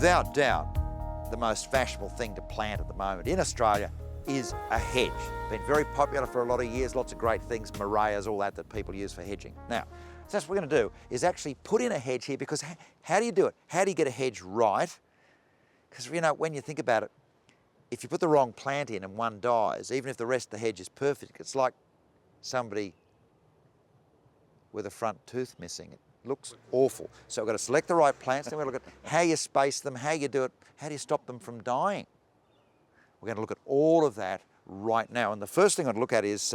Without doubt, the most fashionable thing to plant at the moment in Australia is a hedge. Been very popular for a lot of years, lots of great things, moraeas, all that people use for hedging. Now, so that's what we're going to do, is actually put in a hedge here, because how do you do it? How do you get a hedge right? Because, you know, when you think about it, if you put the wrong plant in and one dies, even if the rest of the hedge is perfect, it's like somebody with a front tooth missing. It looks awful. So we've got to select the right plants, then we've got to look at how you space them, how you do it, how do you stop them from dying? We're going to look at all of that right now. And the first thing I'd look at is,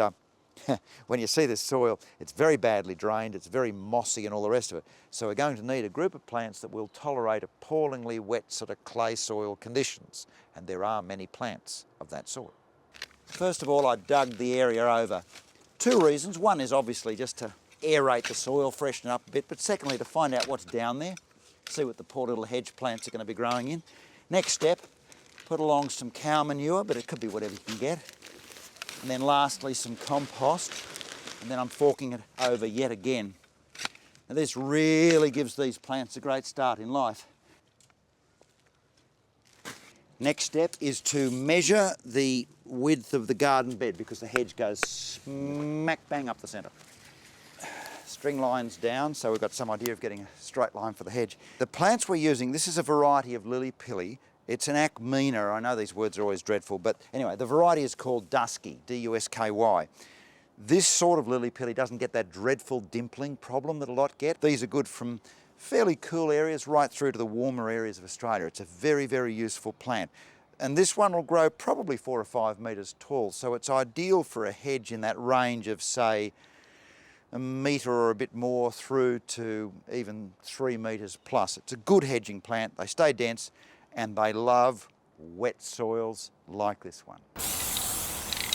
when you see this soil, it's very badly drained, it's very mossy and all the rest of it. So we're going to need a group of plants that will tolerate appallingly wet sort of clay soil conditions. And there are many plants of that sort. First of all, I dug the area over. Two reasons. One is obviously just to aerate the soil, freshen it up a bit, but secondly to find out what's down there, see what the poor little hedge plants are going to be growing in. Next step, put along some cow manure, but it could be whatever you can get. And then lastly, some compost, and then I'm forking it over yet again. Now this really gives these plants a great start in life. Next step is to measure the width of the garden bed, because the hedge goes smack bang up the centre. String lines down, so we've got some idea of getting a straight line for the hedge. The plants we're using, this is a variety of lily-pilly. It's an Acmena. I know these words are always dreadful, but anyway, the variety is called Dusky, D-U-S-K-Y. This sort of lily-pilly doesn't get that dreadful dimpling problem that a lot get. These are good from fairly cool areas right through to the warmer areas of Australia. It's a very, very useful plant. And this one will grow probably 4 or 5 metres tall, so it's ideal for a hedge in that range of, say, a metre or a bit more through to even 3 metres plus. It's a good hedging plant. They stay dense and they love wet soils like this one.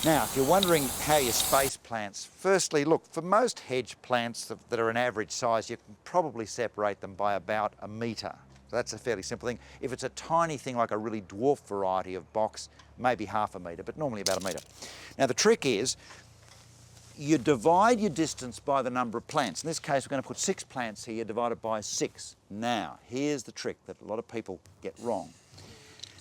Now, if you're wondering how you space plants, firstly, look, for most hedge plants that are an average size, you can probably separate them by about a metre. So that's a fairly simple thing. If it's a tiny thing like a really dwarf variety of box, maybe half a metre, but normally about a metre. Now, the trick is, you divide your distance by the number of plants. In this case, we're going to put 6 plants here divided by 6. Now, here's the trick that a lot of people get wrong.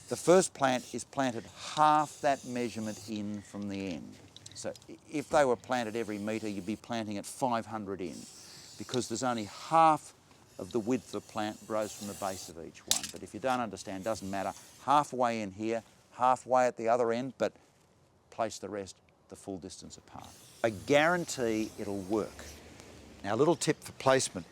The first plant is planted half that measurement in from the end. So if they were planted every metre, you'd be planting at 500 in, because there's only half of the width of the plant grows from the base of each one. But if you don't understand, doesn't matter. Halfway in here, halfway at the other end, but place the rest the full distance apart. I guarantee it'll work. Now, a little tip for placement.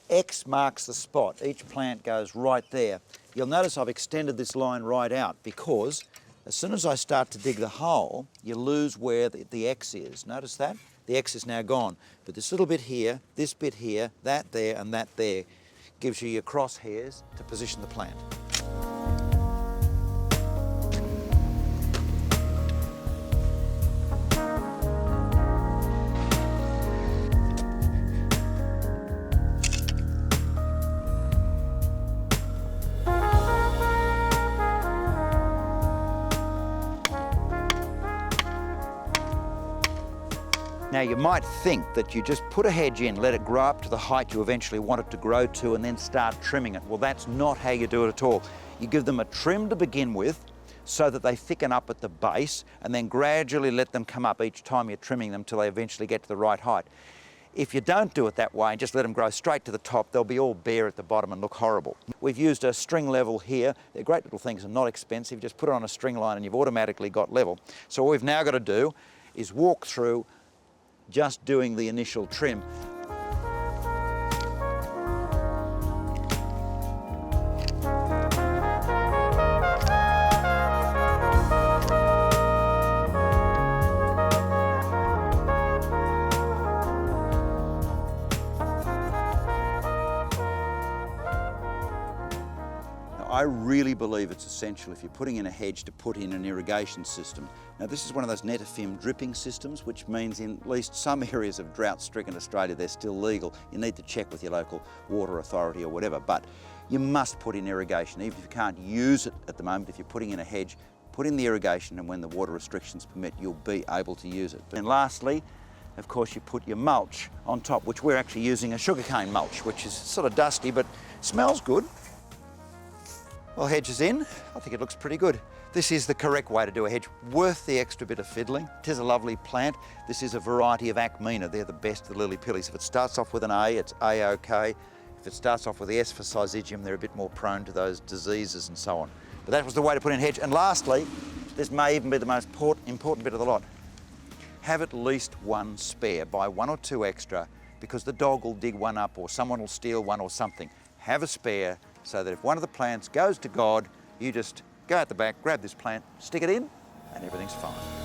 X marks the spot. Each plant goes right there. You'll notice I've extended this line right out, because as soon as I start to dig the hole, you lose where the X is. Notice that? The X is now gone. But this little bit here, this bit here, that there and that there gives you your crosshairs to position the plant. Now, you might think that you just put a hedge in, let it grow up to the height you eventually want it to grow to, and then start trimming it. Well, that's not how you do it at all. You give them a trim to begin with so that they thicken up at the base, and then gradually let them come up each time you're trimming them till they eventually get to the right height. If you don't do it that way and just let them grow straight to the top, they'll be all bare at the bottom and look horrible. We've used a string level here. They're great little things and not expensive. Just put it on a string line and you've automatically got level. So what we've now got to do is walk through just doing the initial trim. I really believe it's essential, if you're putting in a hedge, to put in an irrigation system. Now, this is one of those netafim dripping systems, which means in at least some areas of drought-stricken Australia, they're still legal. You need to check with your local water authority or whatever, but you must put in irrigation. Even if you can't use it at the moment, if you're putting in a hedge, put in the irrigation, and when the water restrictions permit, you'll be able to use it. And lastly, of course, you put your mulch on top, which we're actually using a sugarcane mulch, which is sort of dusty, but smells good. Well, Hedge is in. I think it looks pretty good. This is the correct way to do a hedge, worth the extra bit of fiddling. It is a lovely plant. This is a variety of Acmina. They're the best of the lily-pillies. If it starts off with an A, it's A-OK. If it starts off with the S for Syzygium, they're a bit more prone to those diseases and so on. But that was the way to put in hedge. And lastly, this may even be the most important bit of the lot. Have at least one spare. Buy 1 or 2 extra, because the dog will dig one up or someone will steal one or something. Have a spare so that if one of the plants goes to God, you just go out the back, grab this plant, stick it in, and everything's fine.